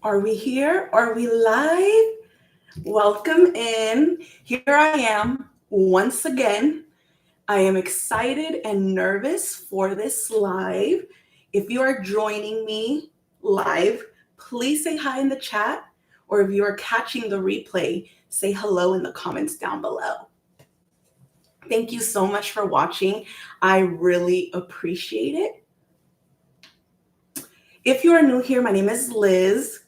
Are we here? Are we live? Welcome in. Here I am once again. I am excited and nervous for this live. If you are joining me live, please say hi in the chat. Or if you are catching the replay, say hello in the comments down below. Thank you so much for watching. I really appreciate it. If you are new here, my name is Liz.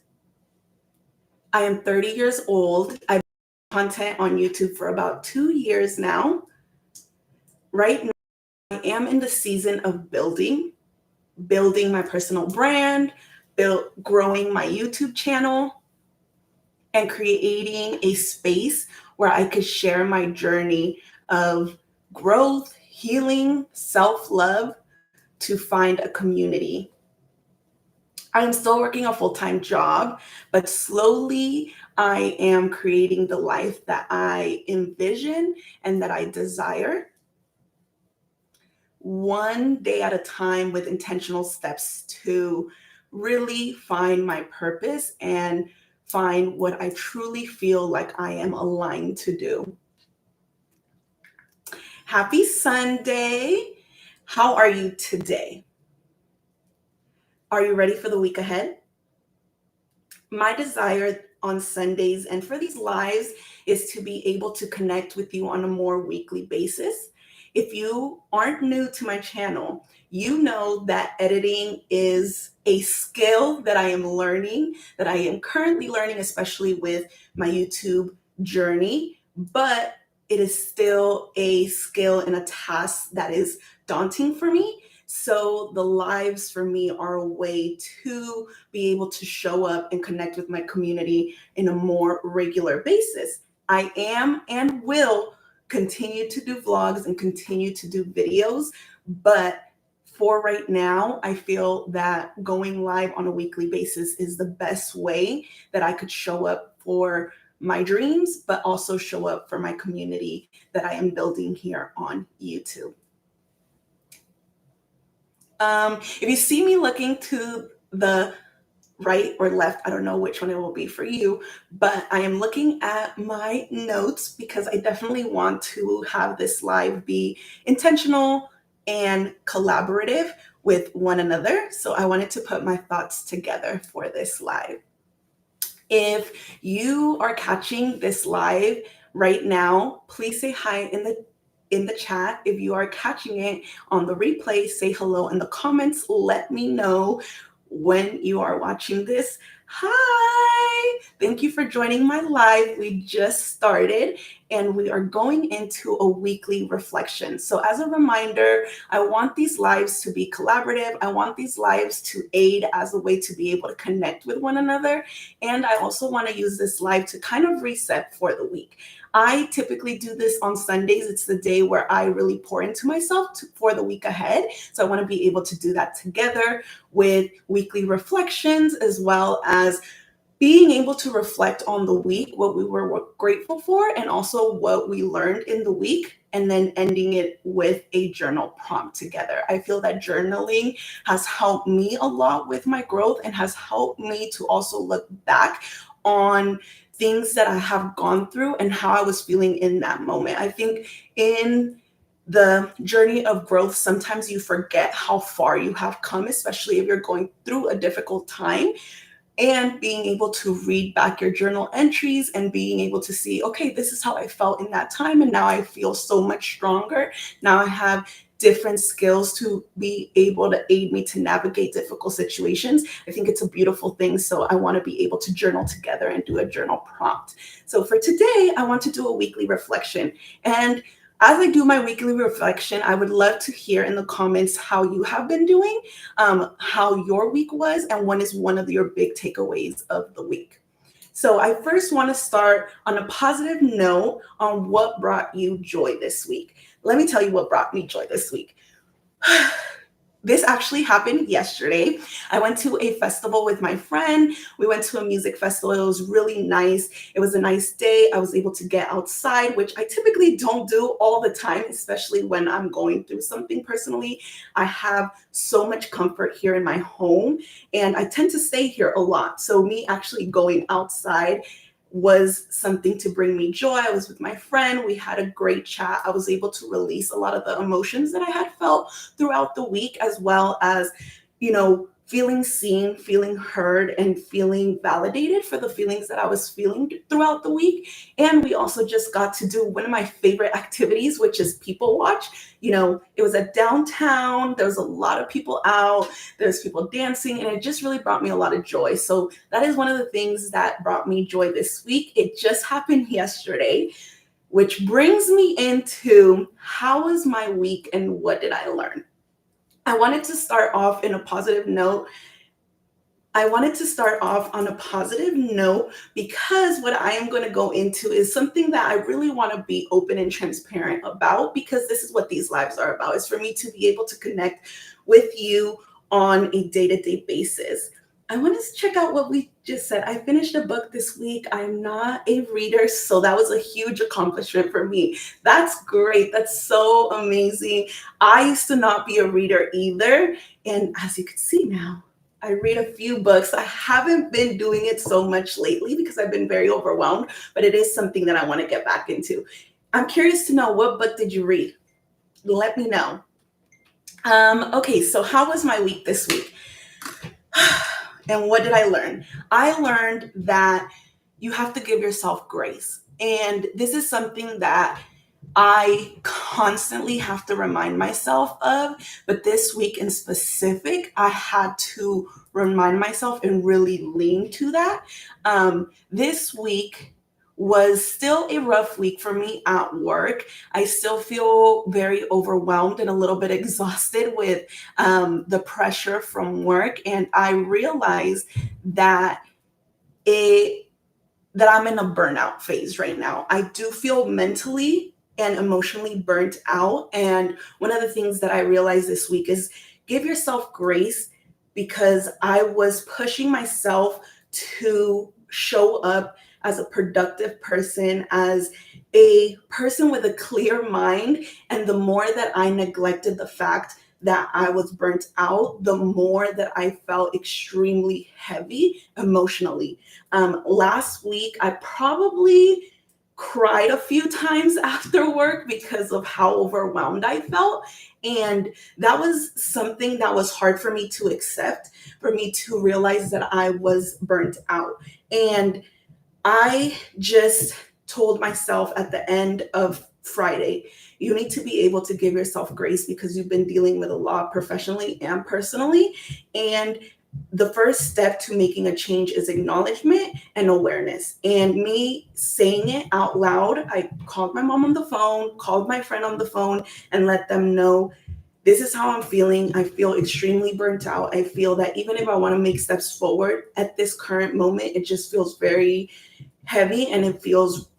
I am 30 years old. I've been doing content on YouTube for about 2 years now. Right now, I am in the season of building my personal brand, growing my YouTube channel, and creating a space where I could share my journey of growth, healing, self-love to find a community. I'm still working a full-time job, but slowly I am creating the life that I envision and that I desire. One day at a time with intentional steps to really find my purpose and find what I truly feel like I am aligned to do. Happy Sunday. How are you today? Are you ready for the week ahead? My desire on Sundays and for these lives is to be able to connect with you on a more weekly basis. If you aren't new to my channel, you know that editing is a skill that I am learning, that I am currently learning, especially with my YouTube journey, but it is still a skill and a task that is daunting for me. So the lives for me are a way to be able to show up and connect with my community in a more regular basis. I am and will continue to do vlogs and continue to do videos, but for right now, I feel that going live on a weekly basis is the best way that I could show up for my dreams, but also show up for my community that I am building here on YouTube. If you see me looking to the right or left, I don't know which one it will be for you, but I am looking at my notes because I definitely want to have this live be intentional and collaborative with one another. So I wanted to put my thoughts together for this live. If you are catching this live right now, please say hi in the chat. If you are catching it on the replay, say hello in the comments. Let me know when you are watching this. Hi, thank you for joining my live. We just started and we are going into a weekly reflection. So as a reminder, I want these lives to be collaborative. I want these lives to aid as a way to be able to connect with one another. And I also want to use this live to kind of reset for the week. I typically do this on Sundays. It's the day where I really pour into myself for the week ahead. So I want to be able to do that together with weekly reflections, as well as being able to reflect on the week, what we were grateful for, and also what we learned in the week, and then ending it with a journal prompt together. I feel that journaling has helped me a lot with my growth and has helped me to also look back on things that I have gone through and how I was feeling in that moment. I think in the journey of growth, sometimes you forget how far you have come, especially if you're going through a difficult time. And being able to read back your journal entries and being able to see, okay, this is how I felt in that time. And now I feel so much stronger. Now I have different skills to be able to aid me to navigate difficult situations. I think it's a beautiful thing. So I want to be able to journal together and do a journal prompt. So for today, I want to do a weekly reflection. And as I do my weekly reflection, I would love to hear in the comments how you have been doing, how your week was, and what is one of your big takeaways of the week. So I first want to start on a positive note on what brought you joy this week. Let me tell you what brought me joy this week. this actually happened yesterday. I went to a festival with my friend. We went to a music festival. It was really nice. It was a nice day. I was able to get outside, which I typically don't do all the time, especially when I'm going through something personally. I have so much comfort here in my home, and I tend to stay here a lot. So, me actually going outside was something to bring me joy. I was with my friend. We had a great chat. I was able to release a lot of the emotions that I had felt throughout the week, as well as, feeling seen, feeling heard, and feeling validated for the feelings that I was feeling throughout the week. And we also just got to do one of my favorite activities, which is people watch. It was at downtown. There was a lot of people out. There's people dancing, and it just really brought me a lot of joy. So that is one of the things that brought me joy this week. It just happened yesterday, which brings me into how was my week and what did I learn? I wanted to start off in a positive note. I wanted to start off on a positive note because what I am going to go into is something that I really want to be open and transparent about, because this is what these lives are about. Is for me to be able to connect with you on a day-to-day basis. I want to check out what we just said. I finished a book this week. I'm not a reader, so that was a huge accomplishment for me. That's great. That's so amazing. I used to not be a reader either. And as you can see now, I read a few books. I haven't been doing it so much lately because I've been very overwhelmed, but it is something that I want to get back into. I'm curious to know, what book did you read? Let me know. Okay, so how was my week this week? And what did I learn? I learned that you have to give yourself grace. And this is something that I constantly have to remind myself of. But this week in specific, I had to remind myself and really lean to that. This week was still a rough week for me at work. I still feel very overwhelmed and a little bit exhausted with the pressure from work. And I realized that it that I'm in a burnout phase right now. I do feel mentally and emotionally burnt out. And one of the things that I realized this week is give yourself grace, because I was pushing myself to show up as a productive person, as a person with a clear mind. And the more that I neglected the fact that I was burnt out, the more that I felt extremely heavy emotionally. Last week, I probably cried a few times after work because of how overwhelmed I felt. And that was something that was hard for me to accept, for me to realize that I was burnt out. And I just told myself at the end of Friday, you need to be able to give yourself grace because you've been dealing with a lot professionally and personally. And the first step to making a change is acknowledgement and awareness. And me saying it out loud, I called my mom on the phone, called my friend on the phone, and let them know this is how I'm feeling. I feel extremely burnt out. I feel that even if I want to make steps forward at this current moment, it just feels very heavy and it feels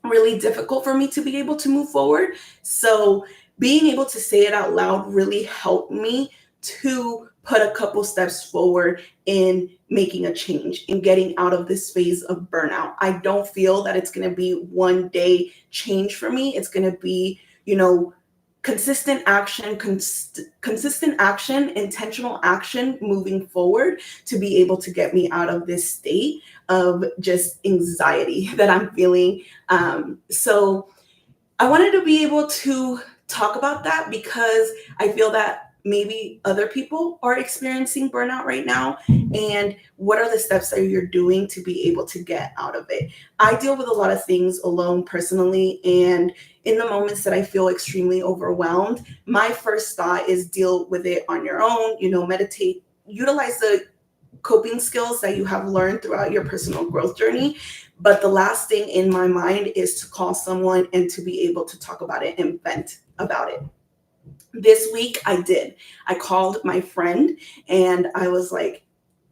really difficult for me to be able to move forward. So being able to say it out loud really helped me to put a couple steps forward in making a change and getting out of this phase of burnout. I don't feel that it's going to be one day change for me. It's going to be, consistent action, intentional action moving forward to be able to get me out of this state of just anxiety that I'm feeling. So I wanted to be able to talk about that because I feel that maybe other people are experiencing burnout right now. And what are the steps that you're doing to be able to get out of it? I deal with a lot of things alone personally. And in the moments that I feel extremely overwhelmed, my first thought is deal with it on your own, meditate, utilize the coping skills that you have learned throughout your personal growth journey. But the last thing in my mind is to call someone and to be able to talk about it and vent about it. This week I did. I called my friend and I was like,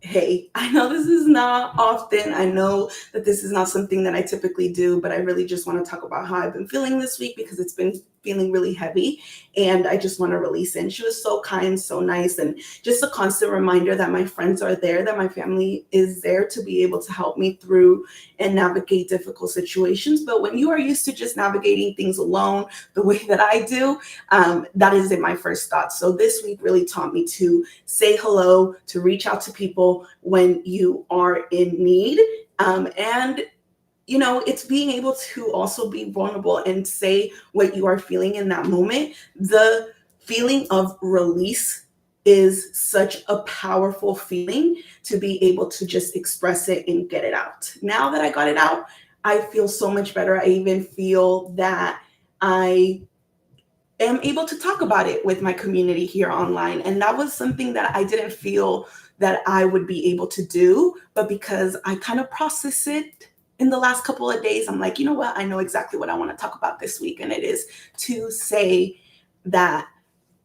hey, I know this is not often. I know that this is not something that I typically do, but I really just want to talk about how I've been feeling this week because it's been feeling really heavy and I just want to release it. And she was so kind, so nice, and just a constant reminder that my friends are there, that my family is there to be able to help me through and navigate difficult situations. But when you are used to just navigating things alone the way that I do, that is in my first thoughts. So this week really taught me to say hello, to reach out to people when you are in need. And it's being able to also be vulnerable and say what you are feeling in that moment. The feeling of release is such a powerful feeling, to be able to just express it and get it out. Now that I got it out, I feel so much better. I even feel that I am able to talk about it with my community here online. And that was something that I didn't feel that I would be able to do. But because I kind of process it in the last couple of days, I'm like, you know what? I know exactly what I want to talk about this week. And it is to say that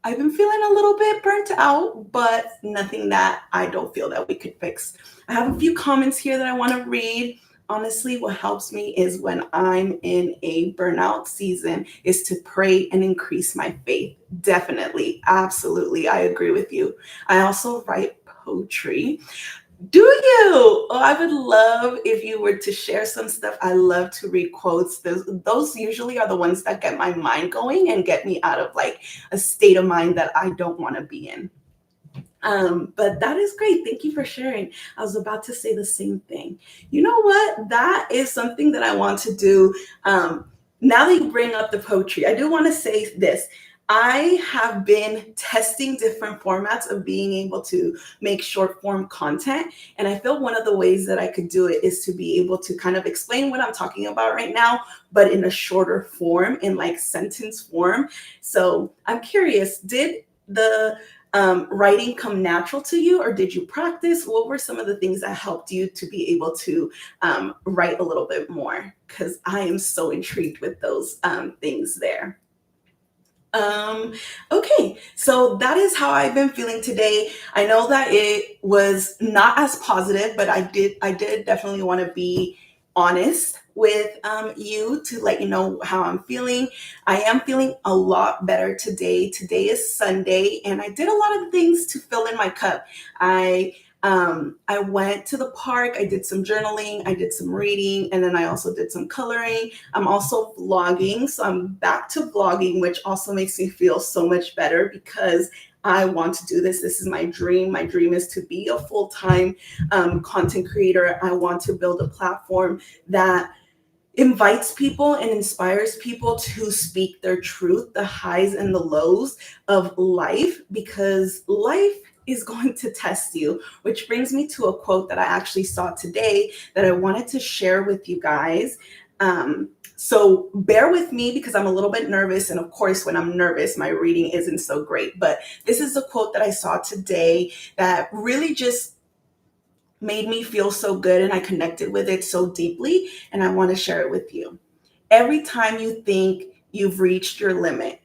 I've been feeling a little bit burnt out, but nothing that I don't feel that we could fix. I have a few comments here that I want to read. Honestly, what helps me is when I'm in a burnout season is to pray and increase my faith. Definitely. Absolutely. I agree with you. I also write poetry. Do you? Oh, I would love if you were to share some stuff. I love to read quotes. Those usually are the ones that get my mind going and get me out of like a state of mind that I don't want to be in. But that is great. Thank you for sharing. I was about to say the same thing. You know what? That is something that I want to do. Now that you bring up the poetry, I do want to say this. I have been testing different formats of being able to make short form content. And I feel one of the ways that I could do it is to be able to kind of explain what I'm talking about right now, but in a shorter form, in like sentence form. So I'm curious, did the writing come natural to you, or did you practice? What were some of the things that helped you to be able to write a little bit more? Because I am so intrigued with those things there. Um, okay, so that is how I've been feeling today. I know that it was not as positive, but I did definitely want to be honest with you to let you know how I'm feeling. I am feeling a lot better today. Today is Sunday, and I did a lot of things to fill in my cup. I went to the park. I did some journaling. I did some reading, and then I also did some coloring. I'm also vlogging, so I'm back to vlogging, which also makes me feel so much better because I want to do this. This is my dream. My dream is to be a full-time content creator. I want to build a platform that invites people and inspires people to speak their truth, the highs and the lows of life, because life is going to test you, which brings me to a quote that I actually saw today that I wanted to share with you guys. So bear with me because I'm a little bit nervous. And of course, when I'm nervous, my reading isn't so great. But this is a quote that I saw today that really just made me feel so good, and I connected with it so deeply, and I want to share it with you. Every time you think you've reached your limit,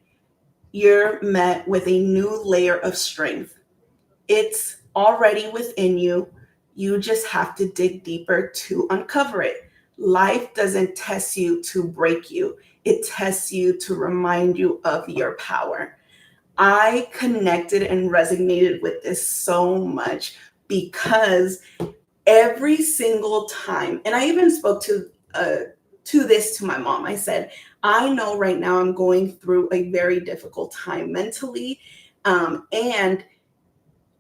you're met with a new layer of strength. It's already within you. You just have to dig deeper to uncover it. Life doesn't test you to break you, it tests you to remind you of your power. I connected and resonated with this so much because every single time, and I even spoke to this to my mom. I said, I know right now I'm going through a very difficult time mentally, and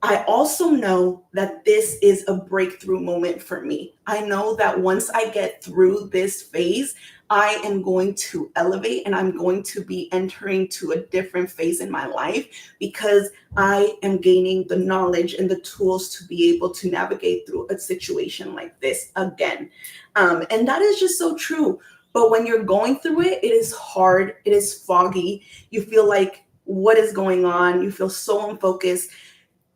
I also know that this is a breakthrough moment for me. I know that once I get through this phase, I am going to elevate and I'm going to be entering to a different phase in my life because I am gaining the knowledge and the tools to be able to navigate through a situation like this again. And that is just so true. But when you're going through it, it is hard, it is foggy. You feel like, what is going on? You feel so unfocused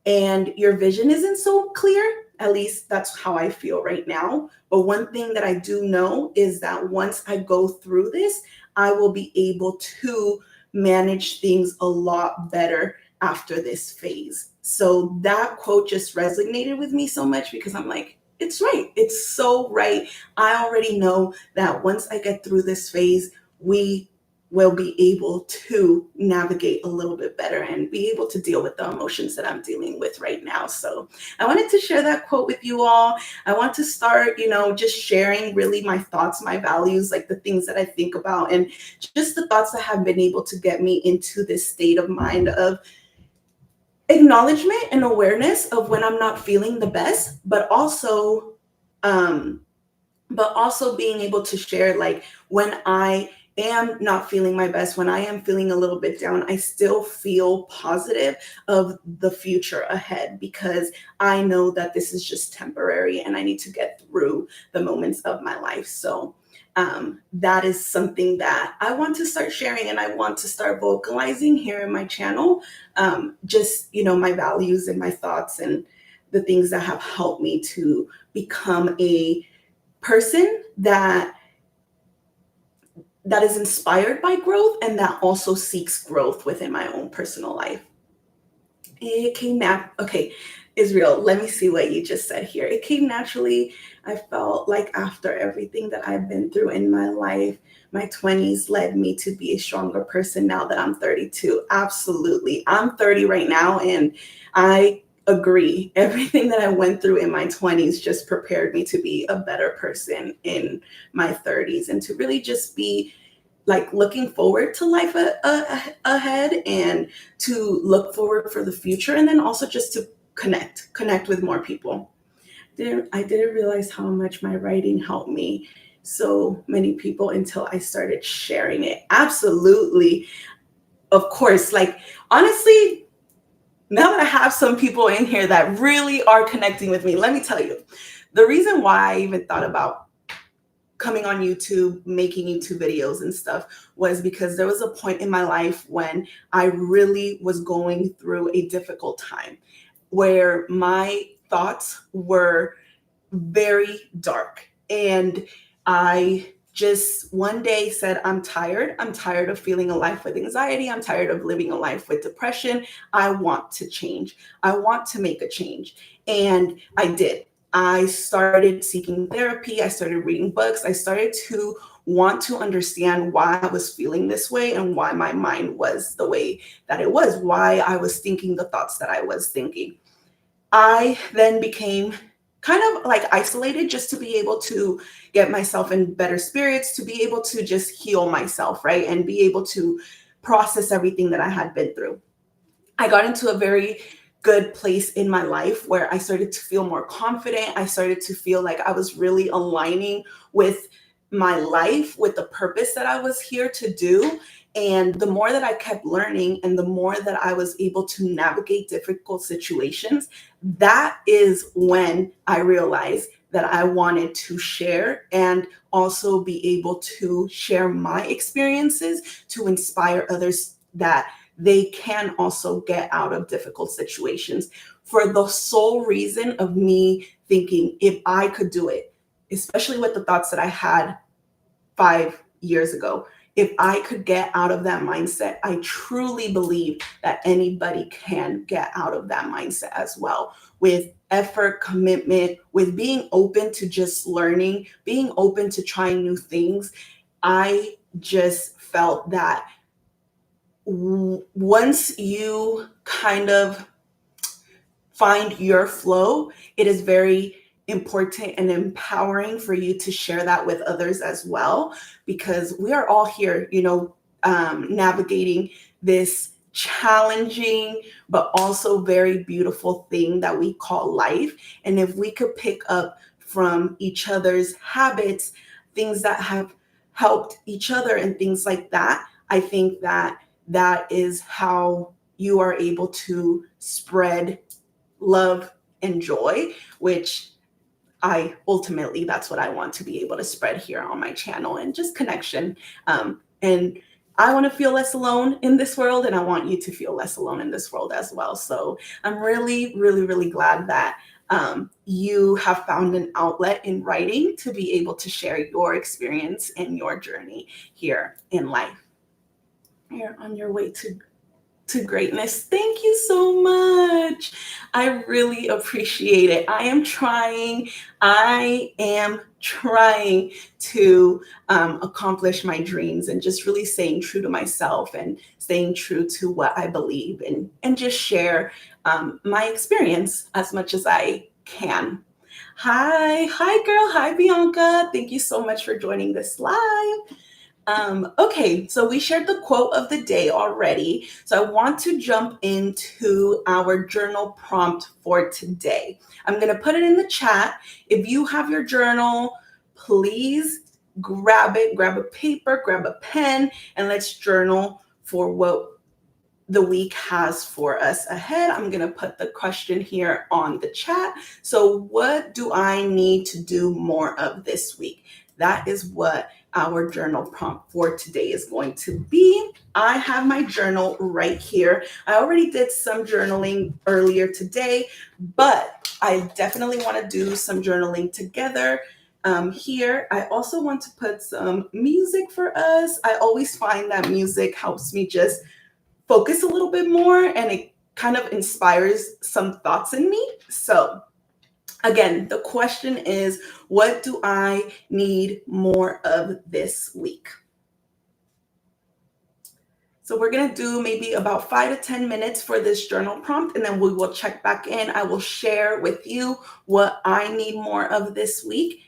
and your vision isn't so clear. At least that's how I feel right now. But one thing that I do know is that once I go through this, I will be able to manage things a lot better after this phase. So that quote just resonated with me so much because I'm like, it's right. It's so right. I already know that once I get through this phase, we will be able to navigate a little bit better and be able to deal with the emotions that I'm dealing with right now. So I wanted to share that quote with you all. I want to start, just sharing really my thoughts, my values, like the things that I think about, and just the thoughts that have been able to get me into this state of mind of acknowledgement and awareness of when I'm not feeling the best, um, but also being able to share, like, when I am not feeling my best, when I am feeling a little bit down, I still feel positive of the future ahead, because I know that this is just temporary and I need to get through the moments of my life. So that is something that I want to start sharing, and I want to start vocalizing here in my channel. Just, my values and my thoughts and the things that have helped me to become a person that is inspired by growth and that also seeks growth within my own personal life. It came okay, Israel, let me see what you just said here. It came naturally. I felt like after everything that I've been through in my life, my 20s led me to be a stronger person now that I'm 32. Absolutely. I'm 30 right now, and I agree. Everything that I went through in my 20s just prepared me to be a better person in my 30s, and to really just be like looking forward to life ahead, and to look forward for the future, and then also just to connect with more people. I didn't realize how much my writing helped me so many people until I started sharing it. Absolutely. Of course, like, honestly, now that I have some people in here that really are connecting with me, let me tell you, the reason why I even thought about coming on YouTube, making YouTube videos and stuff, was because there was a point in my life when I really was going through a difficult time, where my thoughts were very dark. And I just one day said, I'm tired. I'm tired of feeling a life with anxiety. I'm tired of living a life with depression. I want to change. I want to make a change. And I did. I started seeking therapy. I started reading books. I started to want to understand why I was feeling this way and why my mind was the way that it was, why I was thinking the thoughts that I was thinking. I then became kind of like isolated, just to be able to get myself in better spirits, to be able to just heal myself, right? And be able to process everything that I had been through. I got into a very good place in my life where I started to feel more confident. I started to feel like I was really aligning with my life, with the purpose that I was here to do. And the more that I kept learning and the more that I was able to navigate difficult situations, that is when I realized that I wanted to share, and also be able to share my experiences to inspire others that they can also get out of difficult situations, for the sole reason of me thinking, if I could do it, especially with the thoughts that I had 5 years ago, if I could get out of that mindset, I truly believe that anybody can get out of that mindset as well, with effort, commitment, with being open to just learning, being open to trying new things. I just felt that once you kind of find your flow, it is very important and empowering for you to share that with others as well, because we are all here, navigating this challenging but also very beautiful thing that we call life. And if we could pick up from each other's habits, things that have helped each other and things like that, I think that that is how you are able to spread love and joy, which that's what I want to be able to spread here on my channel, and just connection. And I want to feel less alone in this world, and I want you to feel less alone in this world as well. So I'm really, really, really glad that you have found an outlet in writing to be able to share your experience and your journey here in life. You're on your way to to greatness. Thank you so much. I really appreciate it. I am trying to accomplish my dreams and just really staying true to myself and staying true to what I believe in and just share my experience as much as I can. Hi, girl. Hi, Bianca. Thank you so much for joining this live. Okay, so we shared the quote of the day already. So I want to jump into our journal prompt for today. I'm going to put it in the chat. If you have your journal, please grab it, grab a paper, grab a pen, and let's journal for what the week has for us ahead. I'm going to put the question here on the chat. So, what do I need to do more of this week? That is what our journal prompt for today is going to be. I have my journal right here. I already did some journaling earlier today, but I definitely want to do some journaling together. Here, I also want to put some music for us. I always find that music helps me just focus a little bit more and it kind of inspires some thoughts in me. So, again, the question is, what do I need more of this week? So we're going to do maybe about 5 to 10 minutes for this journal prompt, and then we will check back in. I will share with you what I need more of this week.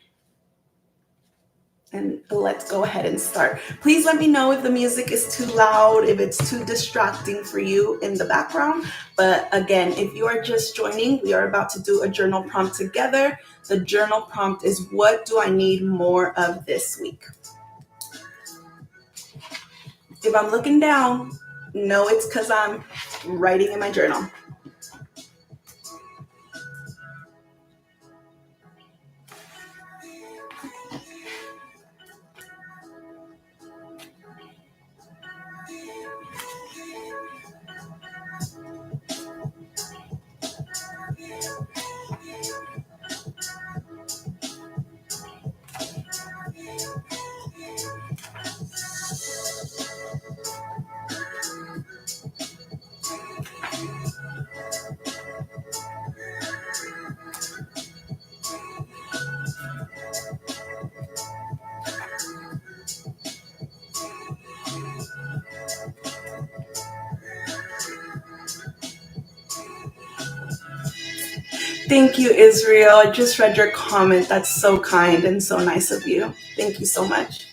And let's go ahead and start. Please let me know if the music is too loud, if it's too distracting for you in the background. But again, if you are just joining, we are about to do a journal prompt together. The journal prompt is, what do I need more of this week? If I'm looking down, no, it's because I'm writing in my journal. Thank you, Israel. I just read your comment. That's so kind and so nice of you. Thank you so much.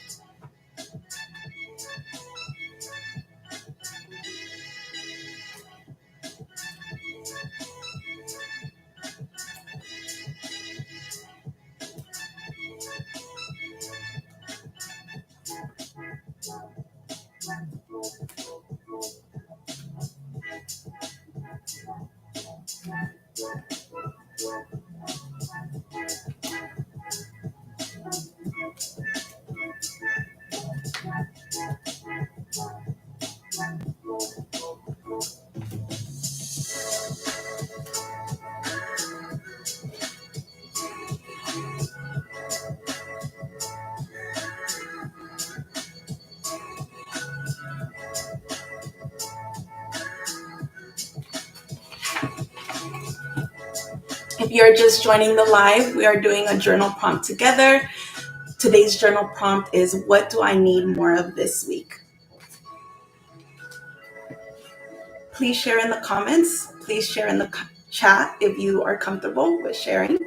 If you're just joining the live, we are doing a journal prompt together. Today's journal prompt is, what do I need more of this week? Please share in the comments. Please share in the chat if you are comfortable with sharing.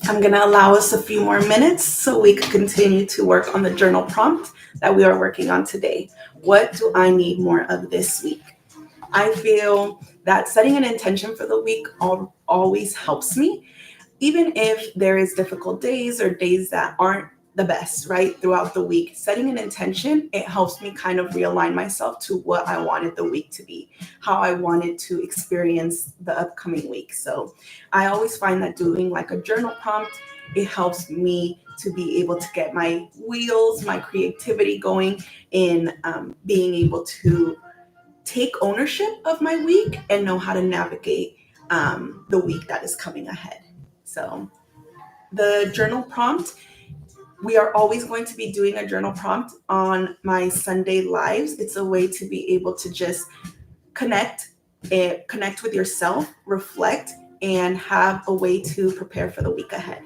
I'm going to allow us a few more minutes so we can continue to work on the journal prompt that we are working on today. What do I need more of this week? I feel that setting an intention for the week always helps me, even if there is difficult days or days that aren't the best, right? Throughout the week, setting an intention, it helps me kind of realign myself to what I wanted the week to be, how I wanted to experience the upcoming week. So I always find that doing like a journal prompt, it helps me to be able to get my wheels, my creativity going in being able to take ownership of my week and know how to navigate the week that is coming ahead. So the journal prompt, we are always going to be doing a journal prompt on my Sunday lives. It's a way to be able to just connect connect with yourself, reflect, and have a way to prepare for the week ahead.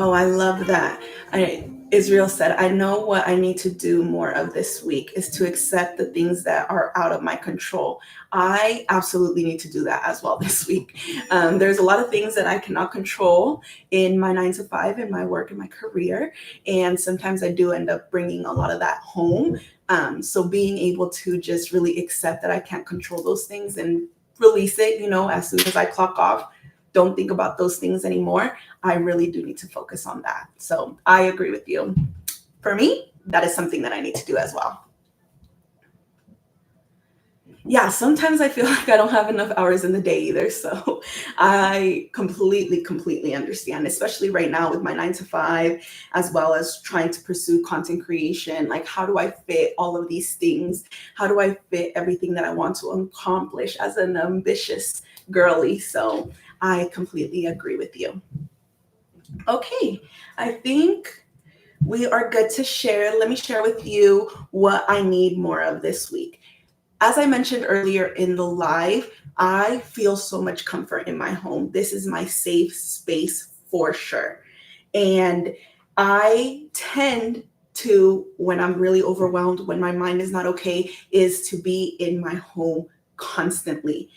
Oh, I love that. Israel said, I know what I need to do more of this week is to accept the things that are out of my control. I absolutely need to do that as well this week. There's a lot of things that I cannot control in my 9 to 5, in my work, and my career. And sometimes I do end up bringing a lot of that home. So being able to just really accept that I can't control those things and release it, as soon as I clock off, don't think about those things anymore. I really do need to focus on that. So I agree with you. For me, that is something that I need to do as well. Yeah, sometimes I feel like I don't have enough hours in the day either. So I completely understand, especially right now with my 9 to 5, as well as trying to pursue content creation. Like, how do I fit all of these things? How do I fit everything that I want to accomplish as an ambitious girly? So I completely agree with you. Okay, I think we are good to share. Let me share with you what I need more of this week. As I mentioned earlier in the live, I feel so much comfort in my home. This is my safe space for sure. And I tend to, when I'm really overwhelmed, when my mind is not okay, is to be in my home constantly.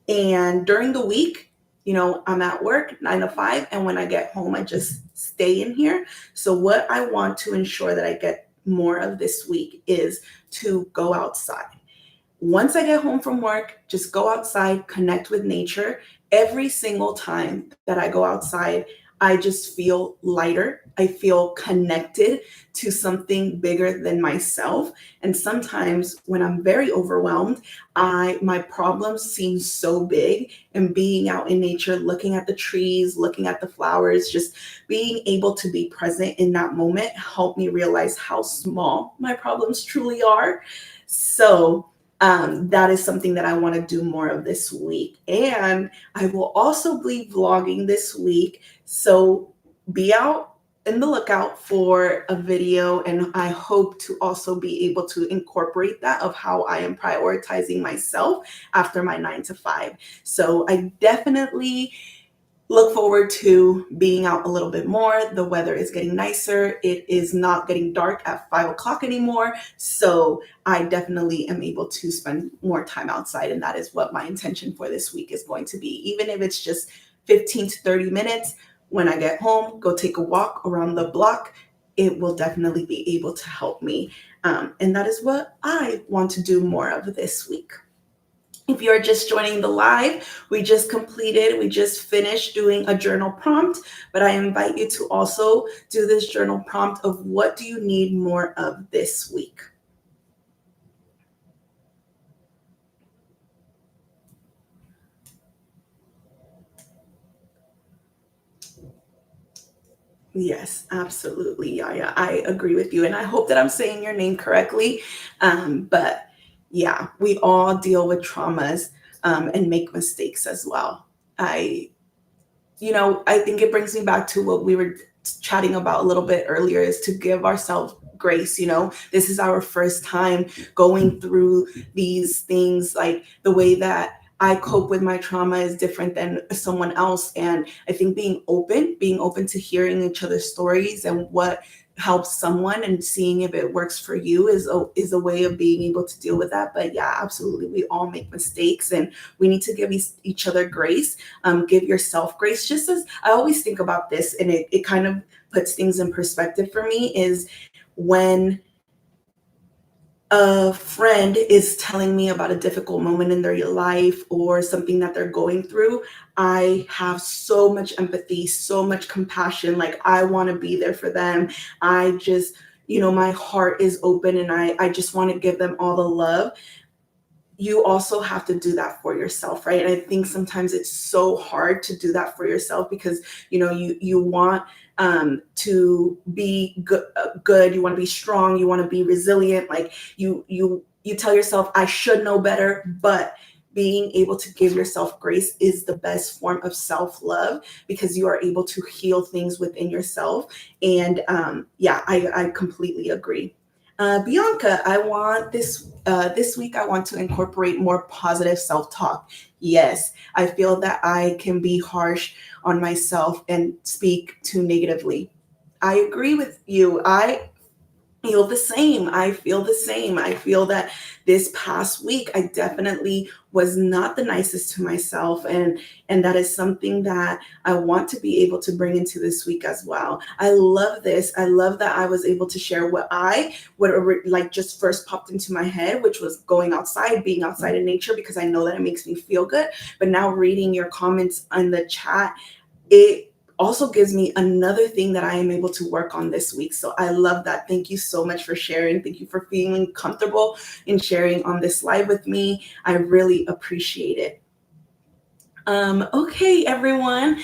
And during the week, I'm at work 9 to 5, and when I get home, I just stay in here. So what I want to ensure that I get more of this week is to go outside. Once I get home from work, just go outside, connect with nature. Every single time that I go outside, I just feel lighter. I feel connected to something bigger than myself. And sometimes when I'm very overwhelmed, my problems seem so big. And being out in nature, looking at the trees, looking at the flowers, just being able to be present in that moment helped me realize how small my problems truly are. So that is something that I want to do more of this week. And I will also be vlogging this week. So be out in the lookout for a video. And I hope to also be able to incorporate that of how I am prioritizing myself after my 9 to 5. So I definitely look forward to being out a little bit more. The weather is getting nicer. It is not getting dark at 5 o'clock anymore. So I definitely am able to spend more time outside. And that is what my intention for this week is going to be. Even if it's just 15 to 30 minutes, when I get home, go take a walk around the block. It will definitely be able to help me. And that is what I want to do more of this week. If you're just joining the live, we just finished doing a journal prompt, but I invite you to also do this journal prompt of what do you need more of this week? Yes, absolutely. Yeah, I agree with you. And I hope that I'm saying your name correctly. But yeah, we all deal with traumas and make mistakes as well. I think it brings me back to what we were chatting about a little bit earlier, is to give ourselves grace. This is our first time going through these things, like the way that I cope with my trauma is different than someone else. And I think being open to hearing each other's stories and what helps someone and seeing if it works for you is a way of being able to deal with that. But yeah, absolutely, we all make mistakes, and we need to give each other grace. Give yourself grace. Just as I always think about this, and it kind of puts things in perspective for me, is when a friend is telling me about a difficult moment in their life or something that they're going through, I have so much empathy, so much compassion. Like, I want to be there for them. I just, my heart is open, and I just want to give them all the love. You also have to do that for yourself, right? And I think sometimes it's so hard to do that for yourself because you want to be good, you want to be strong, you want to be resilient. Like, you tell yourself, I should know better. But being able to give yourself grace is the best form of self-love, because you are able to heal things within yourself. And yeah, I completely agree. Bianca, I want this week, I want to incorporate more positive self-talk. Yes, I feel that I can be harsh on myself and speak too negatively. I agree with you. I feel the same. I feel the same. I feel that this past week I definitely was not the nicest to myself, and that is something that I want to be able to bring into this week as well. I love this. I love that I was able to share what like just first popped into my head, which was going outside, being outside in nature, because I know that it makes me feel good. But now reading your comments on the chat, it also gives me another thing that I am able to work on this week. So I love that. Thank you so much for sharing. Thank you for feeling comfortable in sharing on this live with me. I really appreciate it. Okay, everyone.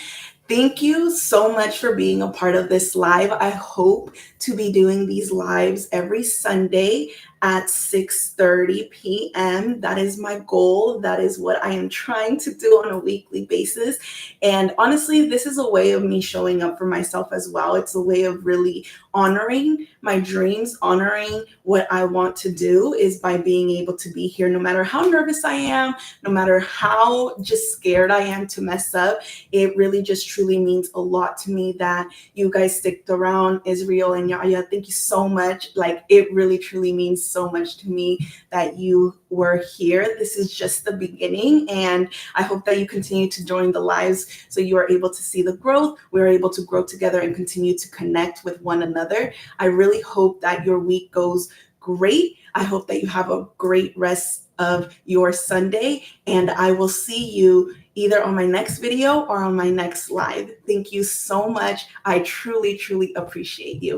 Thank you so much for being a part of this live. I hope to be doing these lives every Sunday at 6:30 p.m. That is my goal. That is what I am trying to do on a weekly basis. And honestly, this is a way of me showing up for myself as well. It's a way of really honoring my dreams, honoring what I want to do, is by being able to be here no matter how nervous I am, no matter how just scared I am to mess up. It really just truly means a lot to me that you guys sticked around. Israel and Yaya, thank you so much. Like, it really truly means so much to me that you were here. This is just the beginning, and I hope that you continue to join the lives so you are able to see the growth. We're able to grow together and continue to connect with one another. I really hope that your week goes great. I hope that you have a great rest of your Sunday, and I will see you either on my next video or on my next live. Thank you so much. I truly, truly appreciate you.